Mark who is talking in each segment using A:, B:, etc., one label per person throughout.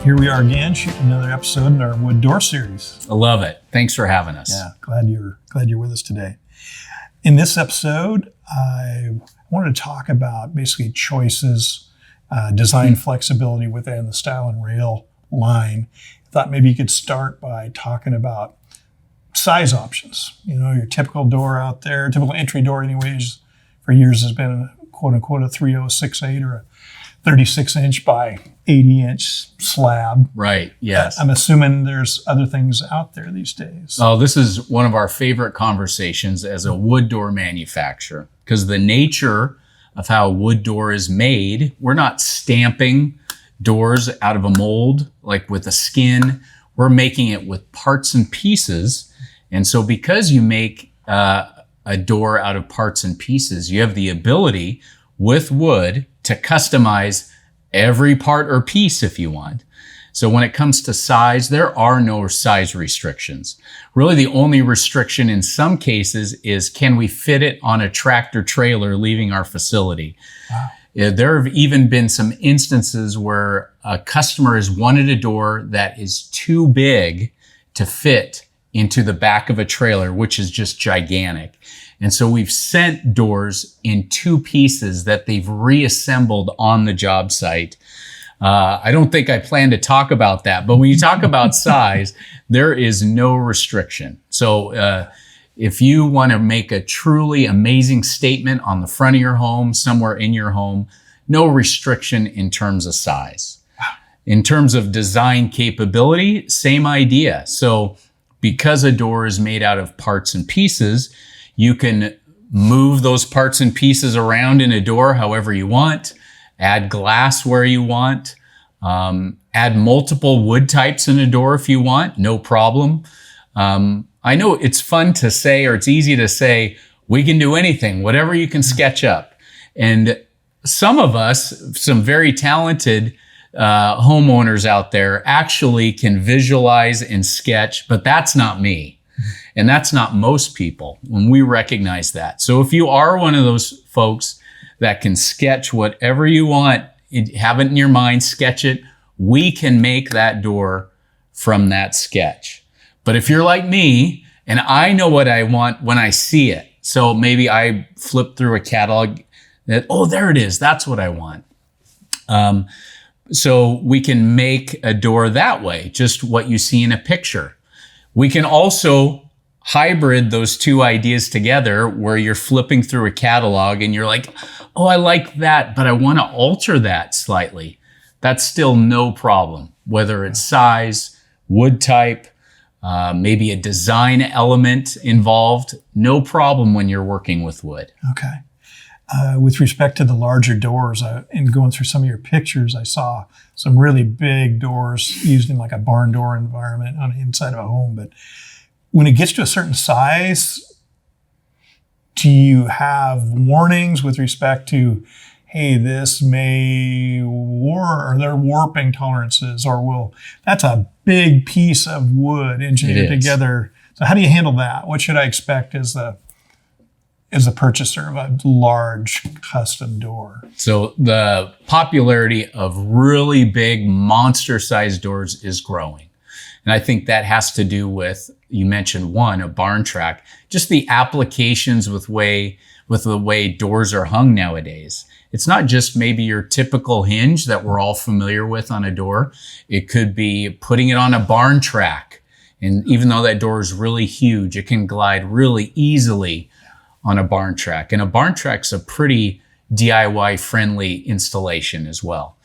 A: here we are again, shooting another episode in our wood door series.
B: I love it. Thanks for having us.
A: Yeah, glad you're with us today. In this episode, I wanted to talk about basically choices, design flexibility within the Style and Rail line. I thought maybe you could start by talking about size options. You know, your typical door out there, typical entry door anyways, for years has been quote unquote a 3068 or a 36 inch by 80 inch slab.
B: Right, yes.
A: I'm assuming there's other things out there these days.
B: Oh, this is one of our favorite conversations as a wood door manufacturer, because the nature of how a wood door is made, we're not stamping doors out of a mold like with a skin. We're making it with parts and pieces. And so because you make a door out of parts and pieces, you have the ability with wood to customize every part or piece if you want. So when it comes to size, there are no size restrictions. Really, the only restriction in some cases is, can we fit it on a tractor trailer leaving our facility? Wow. There have even been some instances where a customer has wanted a door that is too big to fit into the back of a trailer, which is just gigantic. And so we've sent doors in two pieces that they've reassembled on the job site. I don't think I plan to talk about that, but when you talk about size, there is no restriction. So if you want to make a truly amazing statement on the front of your home, somewhere in your home, no restriction in terms of size. In terms of design capability, same idea. So because a door is made out of parts and pieces, you can move those parts and pieces around in a door however you want, add glass where you want, add multiple wood types in a door if you want, no problem. I know it's fun to say, or it's easy to say, we can do anything, whatever you can sketch up. And some of us, some very talented homeowners out there actually can visualize and sketch, but that's not me. And that's not most people, when we recognize that. So if you are one of those folks that can sketch whatever you want, have it in your mind, sketch it, we can make that door from that sketch. But if you're like me, and I know what I want when I see it, so maybe I flip through a catalog that, oh, there it is, that's what I want. So we can make a door that way, just what you see in a picture. We can also hybrid those two ideas together where you're flipping through a catalog and you're like, oh, I like that, but I want to alter that slightly. That's still no problem, whether it's size, wood type, maybe a design element involved, no problem when you're working with wood.
A: Okay. With respect to the larger doors, and going through some of your pictures, I saw some really big doors used in like a barn door environment on the inside of a home. But when it gets to a certain size, do you have warnings with respect to, hey, this may or there are warping tolerances, or that's a big piece of wood engineered together. So how do you handle that? What should I expect as the purchaser of a large custom door? So
B: the popularity of really big monster-sized doors is growing. And I think that has to do with, you mentioned one, a barn track, just the applications with the way doors are hung nowadays. It's not just maybe your typical hinge that we're all familiar with on a door. It could be putting it on a barn track. And even though that door is really huge, it can glide really easily on a barn track. And a barn track's a pretty DIY friendly installation as well.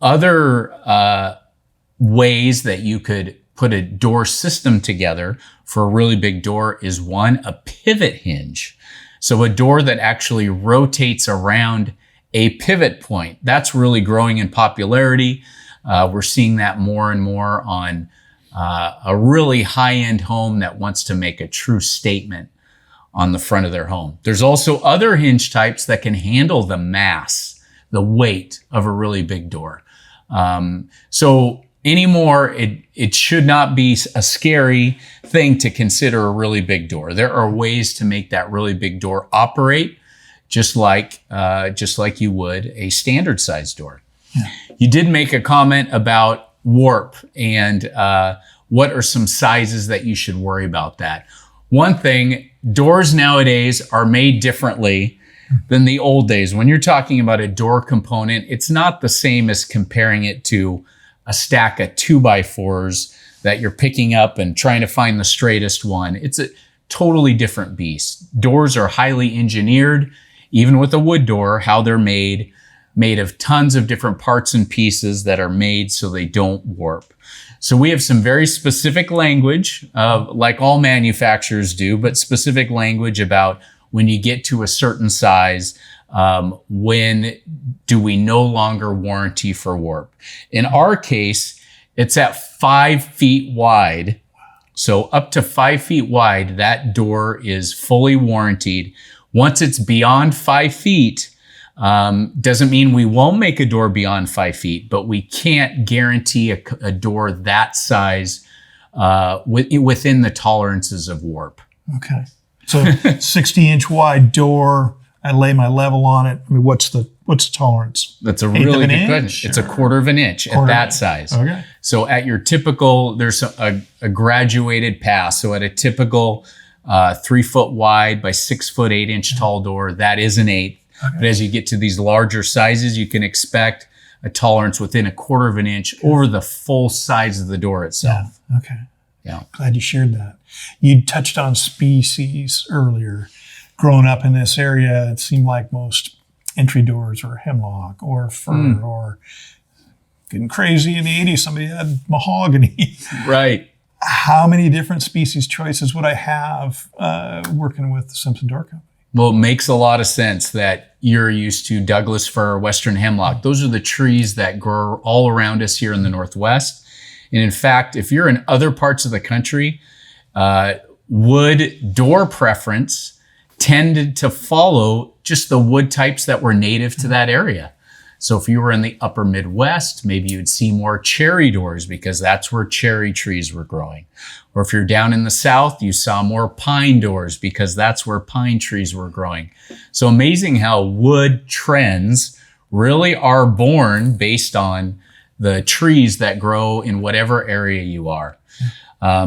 B: Other ways that you could put a door system together for a really big door is one, a pivot hinge. So a door that actually rotates around a pivot point. That's really growing in popularity. We're seeing that more and more on a really high-end home that wants to make a true statement on the front of their home. There's also other hinge types that can handle the mass, the weight of a really big door. So anymore, it should not be a scary thing to consider a really big door. There are ways to make that really big door operate just like you would a standard size door. Yeah. You did make a comment about warp and what are some sizes that you should worry about that. One thing, doors nowadays are made differently than the old days. When you're talking about a door component, it's not the same as comparing it to a stack of 2x4s that you're picking up and trying to find the straightest one. It's a totally different beast. Doors are highly engineered, even with a wood door, how they're made of tons of different parts and pieces that are made so they don't warp. So we have some very specific language, like all manufacturers do, but specific language about when you get to a certain size, when do we no longer warranty for warp? In our case, it's at 5 feet wide. So up to 5 feet wide, that door is fully warranted. Once it's beyond 5 feet, doesn't mean we won't make a door beyond 5 feet, but we can't guarantee a door that size within the tolerances of warp.
A: Okay. So 60-inch wide door, I lay my level on it. I mean, what's the tolerance?
B: That's a really good question. It's a 1/4 of an inch at that size.
A: Okay.
B: So at your typical, there's a graduated pass. So at a typical 3 foot wide by 6 foot 8 inch tall door, that is an 1/8. Okay. But as you get to these larger sizes, you can expect a tolerance within a 1/4 of an inch over the full size of the door itself.
A: Yeah. Okay.
B: Yeah.
A: Glad you shared that. You touched on species earlier. Growing up in this area, it seemed like most entry doors were hemlock or fir or getting crazy in the 80s, somebody had mahogany.
B: Right.
A: How many different species choices would I have working with the Simpson Door Company?
B: Well, it makes a lot of sense that you're used to Douglas fir, western hemlock. Those are the trees that grow all around us here in the Northwest. And in fact, if you're in other parts of the country, wood door preference tended to follow just the wood types that were native to that area. So if you were in the upper Midwest, maybe you'd see more cherry doors because that's where cherry trees were growing. Or if you're down in the South, you saw more pine doors because that's where pine trees were growing. So amazing how wood trends really are born based on the trees that grow in whatever area you are.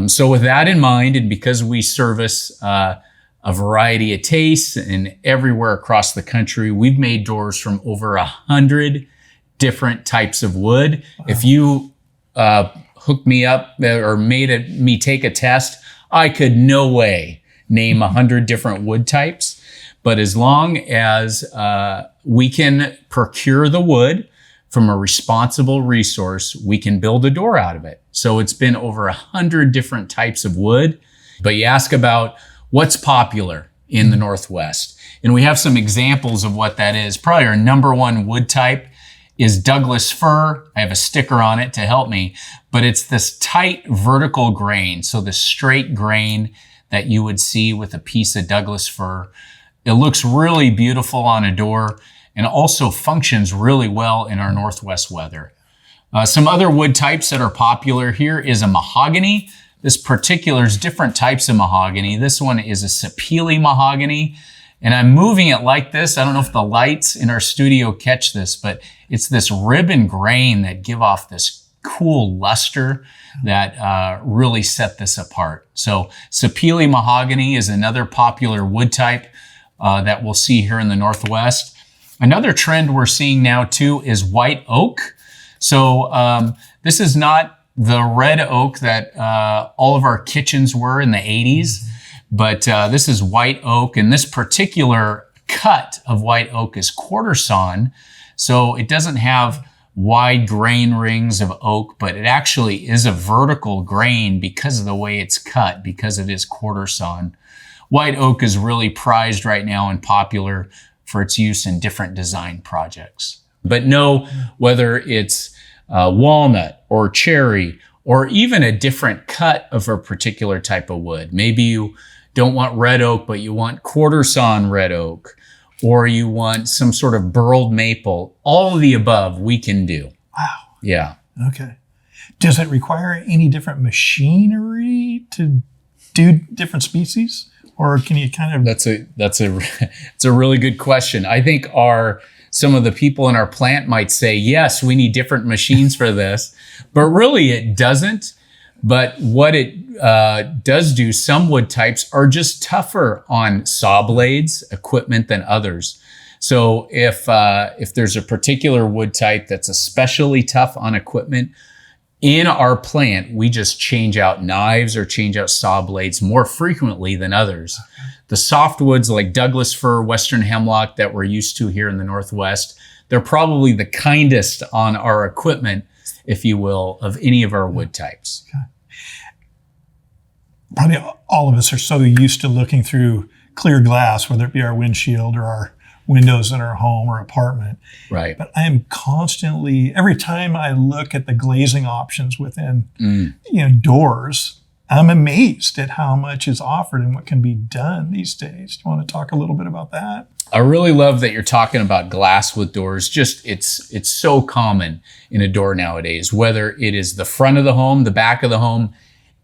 B: So with that in mind, and because we service a variety of tastes and everywhere across the country, we've made doors from over 100 different types of wood. Wow. If you hooked me up or made me take a test, I could no way name 100 different wood types. But as long as we can procure the wood from a responsible resource, we can build a door out of it. So it's been over 100 different types of wood. But you ask about what's popular in the Northwest. And we have some examples of what that is. Probably our #1 wood type is Douglas fir. I have a sticker on it to help me, but it's this tight vertical grain. So the straight grain that you would see with a piece of Douglas fir. It looks really beautiful on a door and also functions really well in our Northwest weather. Some other wood types that are popular here is a mahogany. This particular is different types of mahogany. This one is a sapele mahogany. And I'm moving it like this. I don't know if the lights in our studio catch this, but it's this ribbon grain that give off this cool luster that really set this apart. So sapele mahogany is another popular wood type that we'll see here in the Northwest. Another trend we're seeing now too is white oak. So this is not the red oak that all of our kitchens were in the 80s, but this is white oak, and this particular cut of white oak is quarter sawn. So it doesn't have wide grain rings of oak, but it actually is a vertical grain because of the way it's cut, because it is quarter sawn. White oak is really prized right now and popular for its use in different design projects. But know whether it's walnut or cherry or even a different cut of a particular type of wood. Maybe you don't want red oak, but you want quarter sawn red oak, or you want some sort of burled maple. All of the above we can do.
A: Wow.
B: Yeah.
A: Okay. Does it require any different machinery to do different species? Or can you kind of...
B: It's a really good question. I think our some of the people in our plant might say, yes, we need different machines for this, but really it doesn't. But what it does do, some wood types are just tougher on saw blades, equipment than others. So if there's a particular wood type that's especially tough on equipment, in our plant, we just change out knives or change out saw blades more frequently than others. The softwoods like Douglas fir, western hemlock that we're used to here in the Northwest, they're probably the kindest on our equipment, if you will, of any of our wood types.
A: Okay. Probably all of us are so used to looking through clear glass, whether it be our windshield or our windows in our home or apartment.
B: Right.
A: But I am constantly, every time I look at the glazing options within, doors, I'm amazed at how much is offered and what can be done these days. Do you want to talk a little bit about that?
B: I really love that you're talking about glass with doors. Just it's so common in a door nowadays, whether it is the front of the home, the back of the home,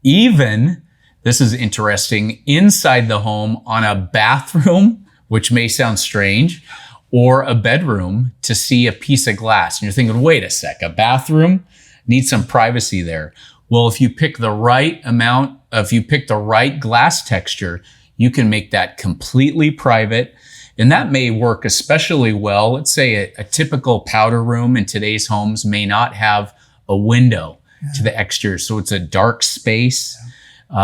B: even, this is interesting, inside the home on a bathroom, which may sound strange, or a bedroom to see a piece of glass. And you're thinking, wait a sec, a bathroom needs some privacy there. Well, if you pick the right amount, if you pick the right glass texture, you can make that completely private. And that may work especially well. Let's say a typical powder room in today's homes may not have a window to the exterior. So it's a dark space.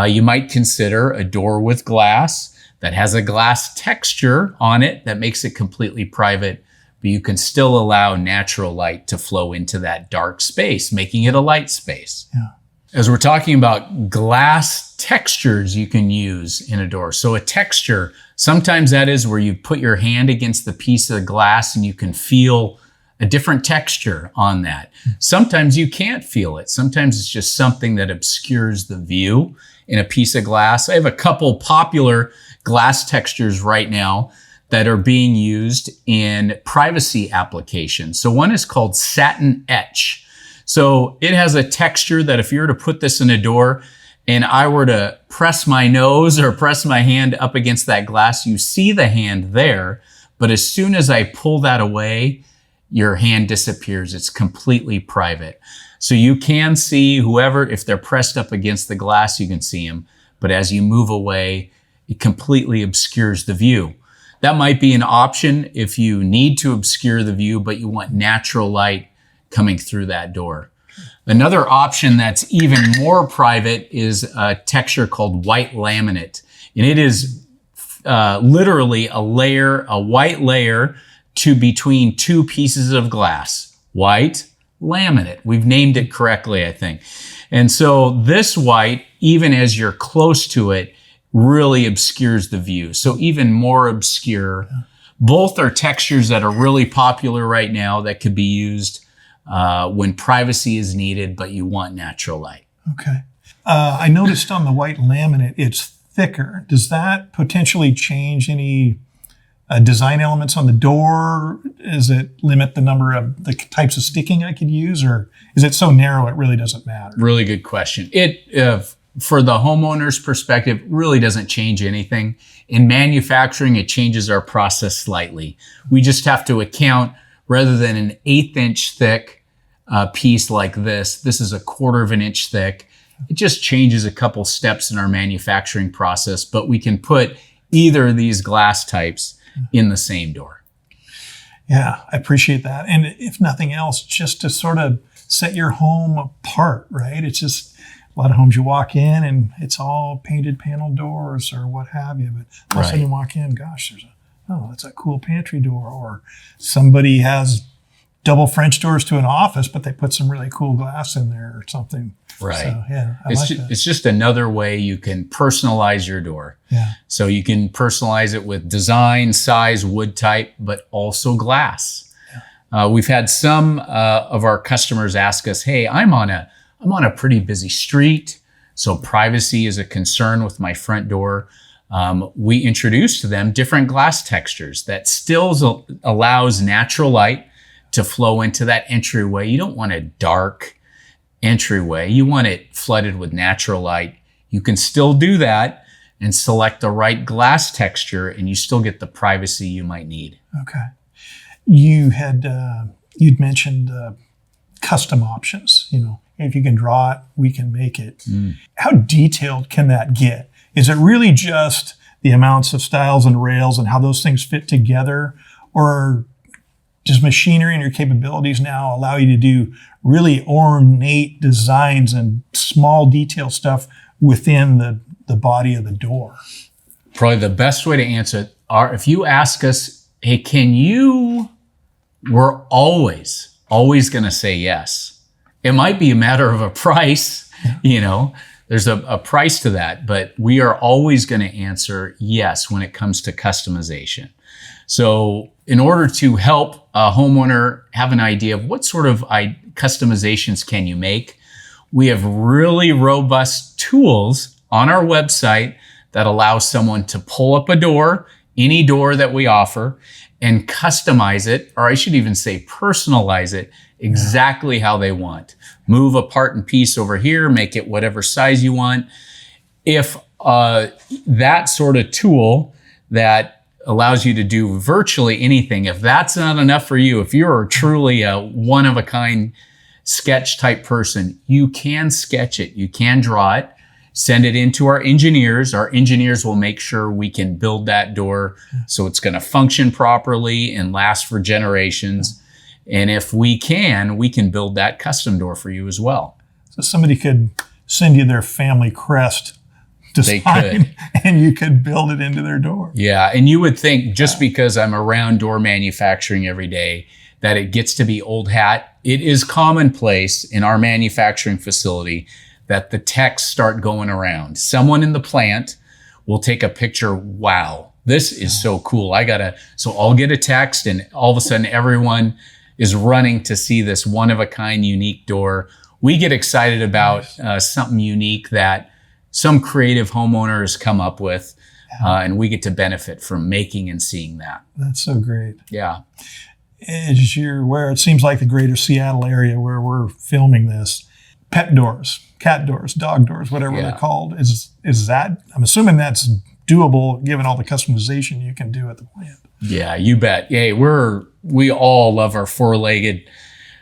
B: You might consider a door with glass that has a glass texture on it that makes it completely private, but you can still allow natural light to flow into that dark space, making it a light space.
A: Yeah.
B: As we're talking about glass textures you can use in a door. So a texture, sometimes that is where you put your hand against the piece of the glass and you can feel a different texture on that. Sometimes you can't feel it. Sometimes it's just something that obscures the view in a piece of glass. I have a couple popular glass textures right now that are being used in privacy applications. So one is called satin etch. So it has a texture that if you were to put this in a door and I were to press my nose or press my hand up against that glass, you see the hand there, but as soon as I pull that away, your hand disappears. It's completely private. So you can see whoever, if they're pressed up against the glass, you can see them. But as you move away, it completely obscures the view. That might be an option if you need to obscure the view, but you want natural light coming through that door. Another option that's even more private is a texture called white laminate. And it is literally a white layer between two pieces of glass. White laminate. We've named it correctly, I think. And so this white, even as you're close to it, really obscures the view. So even more obscure. Both are textures that are really popular right now that could be used when privacy is needed, but you want natural light.
A: Okay. I noticed on the white laminate, it's thicker. Does that potentially change any design elements on the door? Does it limit the number of the types of sticking I could use, or is it so narrow it really doesn't matter?
B: Really good question. For the homeowner's perspective, really doesn't change anything. In manufacturing, it changes our process slightly. We just have to account, rather than an 1/8 inch thick piece like this is a 1/4 of an inch thick. It just changes a couple steps in our manufacturing process, but we can put either of these glass types in the same door.
A: Yeah, I appreciate that. And if nothing else, just to sort of set your home apart, right? It's just a lot of homes you walk in and it's all painted panel doors or what have you. But all of a sudden you walk in, gosh, that's a cool pantry door. Or somebody has double French doors to an office, but they put some really cool glass in there or something.
B: Right.
A: So, yeah, I like that.
B: It's just another way you can personalize your door.
A: Yeah.
B: So you can personalize it with design, size, wood type, but also glass. Yeah. We've had some of our customers ask us, hey, I'm on a pretty busy street, so privacy is a concern with my front door. We introduced to them different glass textures that still allows natural light to flow into that entryway. You don't want a dark entryway. You want it flooded with natural light. You can still do that and select the right glass texture, and you still get the privacy you might need.
A: Okay. you'd mentioned custom options. If you can draw it, we can make it. How detailed can that get? Is it really just the amounts of stiles and rails and how those things fit together, or does machinery and your capabilities now allow you to do really ornate designs and small detail stuff within the body of the door?
B: Probably the best way to answer it are if you ask us, hey, we're always going to say yes. It might be a matter of a price, there's a price to that, but we are always going to answer yes when it comes to customization. So in order to help a homeowner have an idea of what sort of customizations can you make, we have really robust tools on our website that allow someone to pull up a door, any door that we offer, and customize it, or I should even say personalize it exactly how they want. Move a part and piece over here, make it whatever size you want. If that sort of tool that allows you to do virtually anything, if that's not enough for you, if you're truly a one-of-a-kind sketch type person, you can sketch it, you can draw it, send it into our engineers. Our engineers will make sure we can build that door so it's going to function properly and last for generations. And if we can build that custom door for you as well.
A: So somebody could send you their family crest design,
B: they could,
A: and you could build it into their door.
B: Yeah, and you would think just because I'm around door manufacturing every day that it gets to be old hat. It is commonplace in our manufacturing facility that the texts start going around. Someone in the plant will take a picture. Wow, this is so cool. So I'll get a text, and all of a sudden everyone is running to see this one-of-a-kind unique door. We get excited about something unique that some creative homeowner has come up with, and we get to benefit from making and seeing that.
A: That's so great.
B: Yeah.
A: As you're aware, it seems like the greater Seattle area where we're filming this, pet doors, cat doors, dog doors, whatever they're called, is that, I'm assuming that's doable given all the customization you can do at the plant.
B: Yeah, you bet. Yeah, we all love our four-legged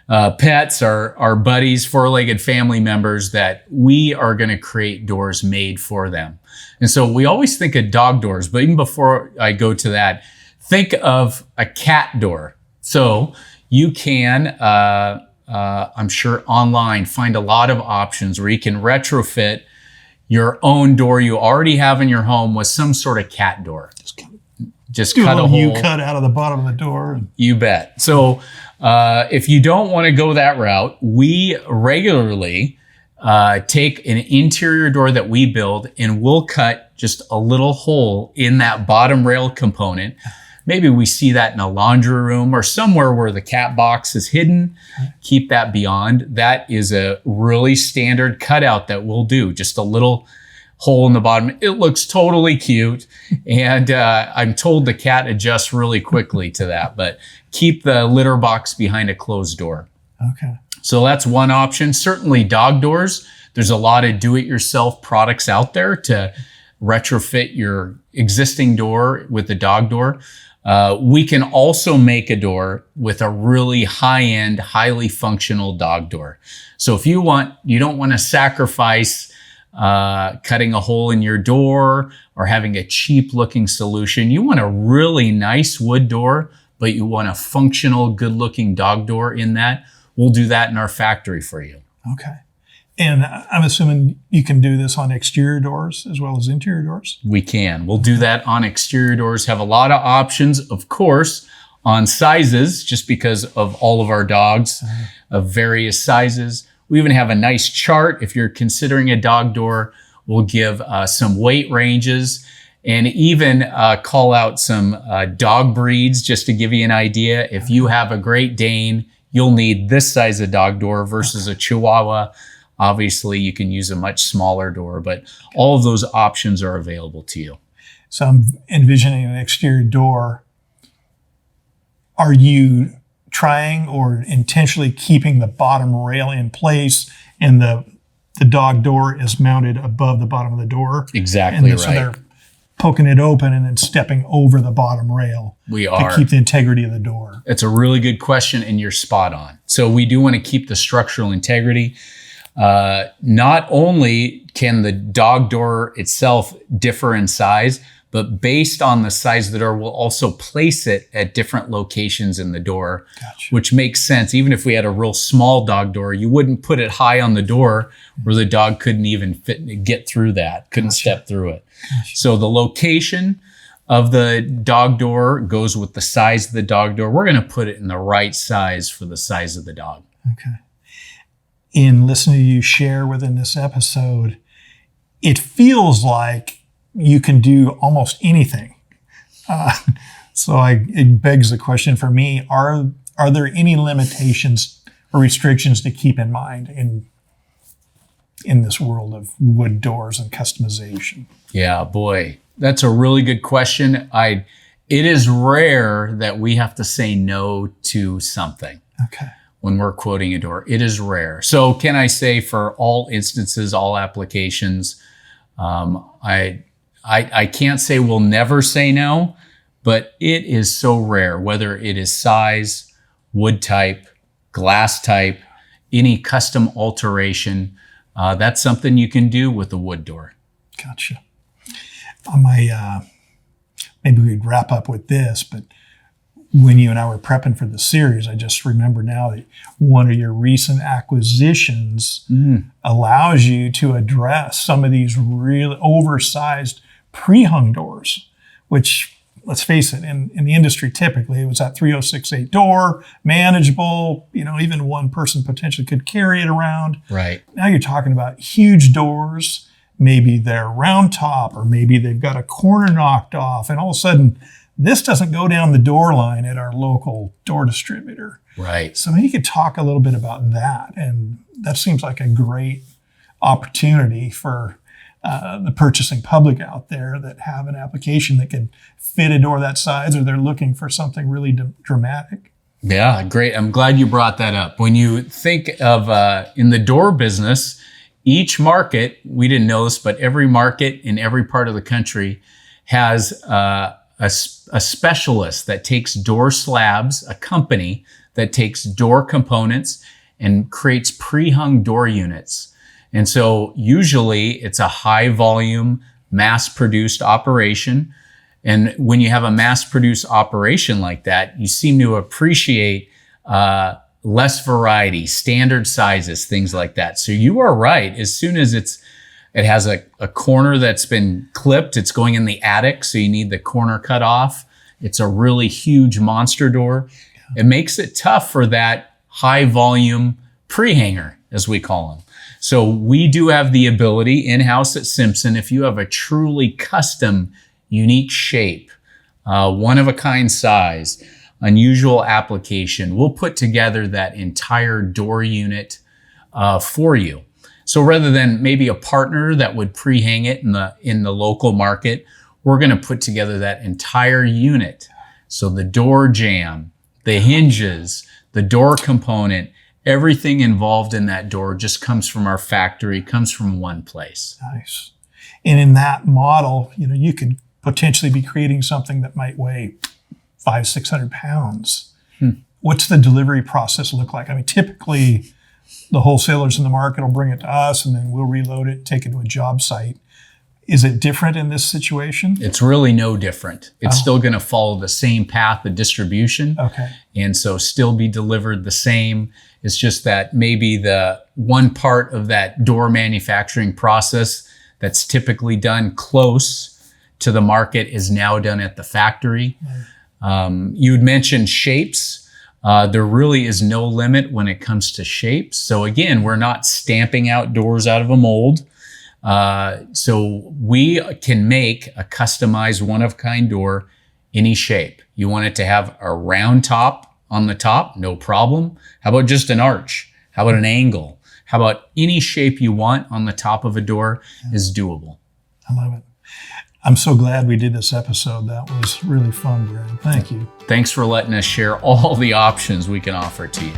B: pets, our buddies, four-legged family members that we are going to create doors made for them. And so we always think of dog doors, but even before I go to that, think of a cat door. So you can, I'm sure online, find a lot of options where you can retrofit your own door you already have in your home with some sort of cat door. Just cut a hole.
A: U-cut out of the bottom of the door.
B: You bet. So if you don't want to go that route, we regularly take an interior door that we build and we'll cut just a little hole in that bottom rail component. Maybe we see that in a laundry room or somewhere where the cat box is hidden. Keep that beyond. That is a really standard cutout that we'll do. Just a little hole in the bottom. It looks totally cute. And I'm told the cat adjusts really quickly to that. But keep the litter box behind a closed door.
A: Okay.
B: So that's one option. Certainly dog doors. There's a lot of do-it-yourself products out there to retrofit your existing door with the dog door. We can also make a door with a really high-end, highly functional dog door. So if you don't want to sacrifice cutting a hole in your door or having a cheap-looking solution, you want a really nice wood door, but you want a functional, good-looking dog door in that, we'll do that in our factory for you.
A: Okay. And I'm assuming you can do this on exterior doors as well as interior doors?
B: We can. We'll do that on exterior doors. Have a lot of options, of course, on sizes, just because of all of our dogs of various sizes. We even have a nice chart. If you're considering a dog door, we'll give some weight ranges and even call out some dog breeds just to give you an idea. If you have a Great Dane, you'll need this size of dog door versus a Chihuahua. Obviously, you can use a much smaller door, but all of those options are available to you.
A: So I'm envisioning an exterior door. Are you trying or intentionally keeping the bottom rail in place and the dog door is mounted above the bottom of the door?
B: Exactly
A: and so
B: right.
A: poking it open and then stepping over the bottom rail
B: We
A: to
B: are.
A: keep the integrity of the door?
B: It's a really good question, and you're spot on. So we do want to keep the structural integrity. Not only can the dog door itself differ in size, but based on the size of the door, we'll also place it at different locations in the door,
A: Gotcha.
B: which makes sense. Even if we had a real small dog door, you wouldn't put it high on the door where the dog couldn't even get through that, couldn't step through it. So the location of the dog door goes with the size of the dog door. We're going to put it in the right size for the size of the dog.
A: Okay. In listening to you share within this episode, it feels like you can do almost anything. So it begs the question for me, are there any limitations or restrictions to keep in mind in this world of wood doors and customization?
B: Yeah, boy, that's a really good question. It is rare that we have to say no to something
A: Okay.
B: when we're quoting a door. It is rare. So can I say for all instances, all applications, I can't say we'll never say no, but it is so rare, whether it is size, wood type, glass type, any custom alteration. That's something you can do with a wood door.
A: Gotcha. Maybe we'd wrap up with this, but when you and I were prepping for the series, I just remember now that one of your recent acquisitions allows you to address some of these really oversized pre-hung doors, which, let's face it, in the industry, typically it was that 3068 door, manageable, even one person potentially could carry it around.
B: Right.
A: Now you're talking about huge doors. Maybe they're round top, or maybe they've got a corner knocked off, and all of a sudden this doesn't go down the door line at our local door distributor.
B: Right.
A: So maybe you could talk a little bit about that. And that seems like a great opportunity for the purchasing public out there that have an application that can fit a door that size, or they're looking for something really dramatic.
B: Yeah, great. I'm glad you brought that up. When you think of in the door business, each market, we didn't know this, but every market in every part of the country has a specialist that takes door slabs, a company that takes door components and creates pre-hung door units. And so usually it's a high volume, mass produced operation. And when you have a mass produced operation like that, you seem to appreciate less variety, standard sizes, things like that. So you are right. As soon as it has a corner that's been clipped, it's going in the attic, so you need the corner cut off. It's a really huge monster door. It makes it tough for that high volume pre-hanger, as we call them. So we do have the ability in-house at Simpson, if you have a truly custom, unique shape, one-of-a-kind size, unusual application, we'll put together that entire door unit for you. So rather than maybe a partner that would pre-hang it in the local market, we're going to put together that entire unit. So the door jamb, the hinges, the door component, everything involved in that door just comes from our factory, comes from one place.
A: Nice. And in that model, you could potentially be creating something that might weigh 500-600 pounds. What's the delivery process look like? I mean, typically the wholesalers in the market will bring it to us and then we'll reload it, take it to a job site. Is it different in this situation?
B: It's really no different. It's still going to follow the same path of distribution.
A: Okay.
B: And so still be delivered the same. It's just that maybe the one part of that door manufacturing process that's typically done close to the market is now done at the factory. You had mentioned shapes. There really is no limit when it comes to shapes. So again, we're not stamping out doors out of a mold. So we can make a customized one-of-a-kind door any shape. You want it to have a round top on the top? No problem. How about just an arch? How about an angle? How about any shape you want on the top of a door is doable.
A: I love it. I'm so glad we did this episode. That was really fun, Brad. Thank you.
B: Thanks for letting us share all the options we can offer to you.